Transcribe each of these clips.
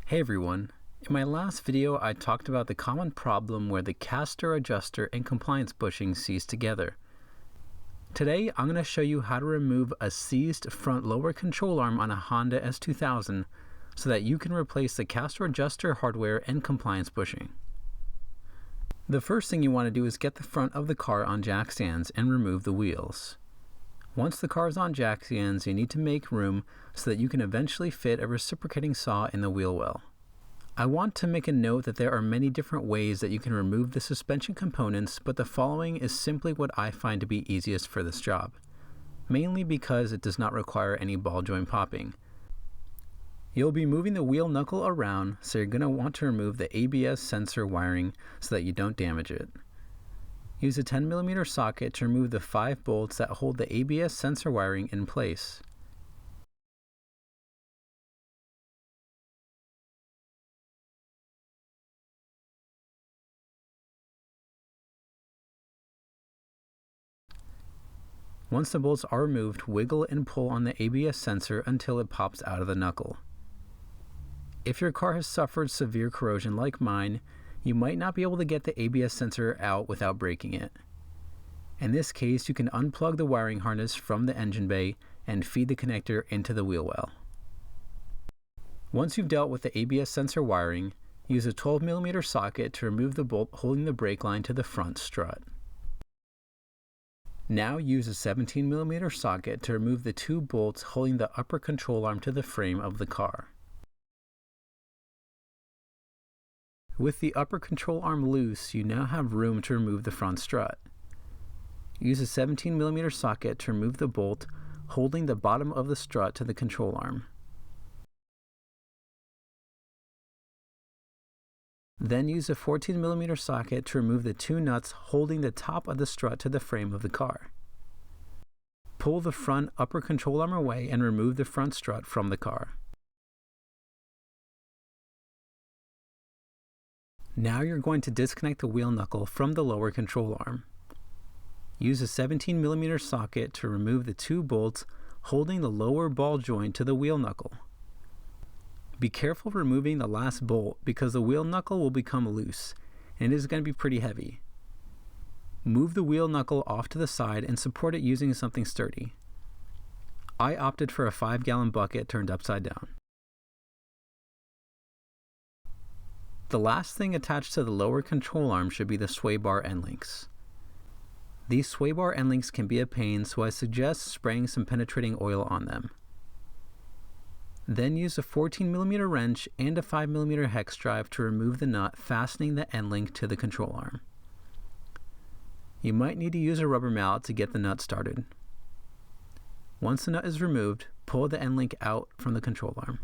Hey everyone, in my last video I talked about the common problem where the caster, adjuster, and compliance bushing seize together. Today I'm going to show you how to remove a seized front lower control arm on a Honda S2000 so that you can replace the caster, adjuster, hardware, and compliance bushing. The first thing you want to do is get the front of the car on jack stands and remove the wheels. Once the car is on jack stands, you need to make room so that you can eventually fit a reciprocating saw in the wheel well. I want to make a note that there are many different ways that you can remove the suspension components, but the following is simply what I find to be easiest for this job, mainly because it does not require any ball joint popping. You'll be moving the wheel knuckle around, so you're going to want to remove the ABS sensor wiring so that you don't damage it. Use a 10mm socket to remove the 5 bolts that hold the ABS sensor wiring in place. Once the bolts are removed, wiggle and pull on the ABS sensor until it pops out of the knuckle. If your car has suffered severe corrosion like mine, you might not be able to get the ABS sensor out without breaking it. In this case, you can unplug the wiring harness from the engine bay and feed the connector into the wheel well. Once you've dealt with the ABS sensor wiring, use a 12mm socket to remove the bolt holding the brake line to the front strut. Now use a 17mm socket to remove the 2 bolts holding the upper control arm to the frame of the car. With the upper control arm loose, you now have room to remove the front strut. Use a 17mm socket to remove the bolt holding the bottom of the strut to the control arm. Then use a 14mm socket to remove the 2 nuts holding the top of the strut to the frame of the car. Pull the front upper control arm away and remove the front strut from the car. Now you're going to disconnect the wheel knuckle from the lower control arm. Use a 17mm socket to remove the 2 bolts holding the lower ball joint to the wheel knuckle. Be careful removing the last bolt because the wheel knuckle will become loose and it is going to be pretty heavy. Move the wheel knuckle off to the side and support it using something sturdy. I opted for a 5-gallon bucket turned upside down. The last thing attached to the lower control arm should be the swaybar end links. These swaybar end links can be a pain, so I suggest spraying some penetrating oil on them. Then use a 14mm wrench and a 5mm hex drive to remove the nut fastening the end link to the control arm. You might need to use a rubber mallet to get the nut started. Once the nut is removed, pull the end link out from the control arm.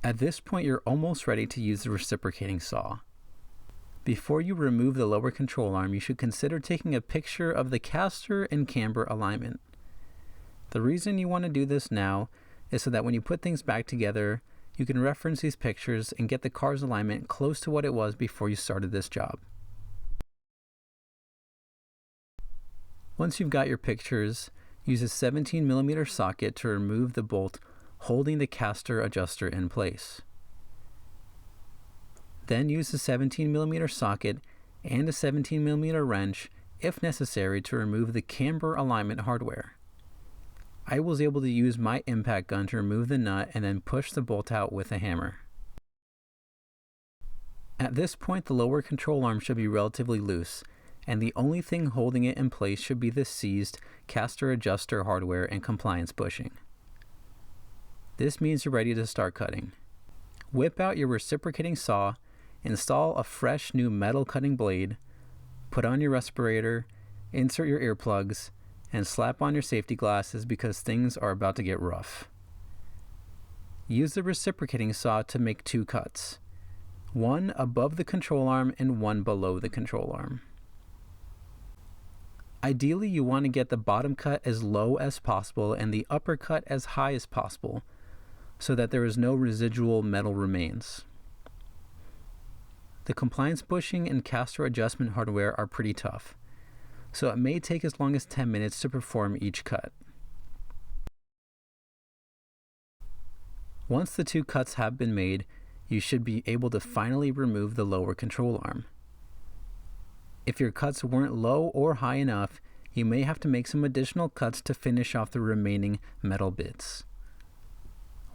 At this point, you're almost ready to use the reciprocating saw. Before you remove the lower control arm, you should consider taking a picture of the caster and camber alignment. The reason you want to do this now is so that when you put things back together, you can reference these pictures and get the car's alignment close to what it was before you started this job. Once you've got your pictures, use a 17mm socket to remove the bolt holding the caster adjuster in place. Then use a 17mm socket and a 17mm wrench, if necessary, to remove the camber alignment hardware. I was able to use my impact gun to remove the nut and then push the bolt out with a hammer. At this point, the lower control arm should be relatively loose, and the only thing holding it in place should be the seized caster adjuster hardware and compliance bushing. This means you're ready to start cutting. Whip out your reciprocating saw, install a fresh new metal cutting blade, put on your respirator, insert your earplugs, and slap on your safety glasses because things are about to get rough. Use the reciprocating saw to make 2 cuts, one above the control arm and one below the control arm. Ideally, you want to get the bottom cut as low as possible and the upper cut as high as possible, so that there is no residual metal remains. The compliance bushing and caster adjustment hardware are pretty tough, so it may take as long as 10 minutes to perform each cut. Once the two cuts have been made, you should be able to finally remove the lower control arm. If your cuts weren't low or high enough, you may have to make some additional cuts to finish off the remaining metal bits.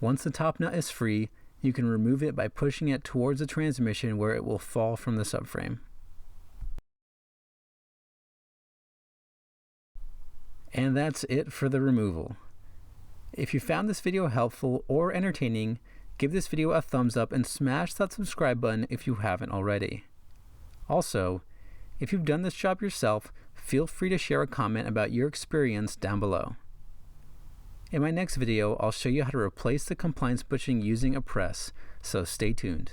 Once the top nut is free, you can remove it by pushing it towards the transmission where it will fall from the subframe. And that's it for the removal. If you found this video helpful or entertaining, give this video a thumbs up and smash that subscribe button if you haven't already. Also, if you've done this job yourself, feel free to share a comment about your experience down below. In my next video, I'll show you how to replace the compliance bushing using a press, so stay tuned.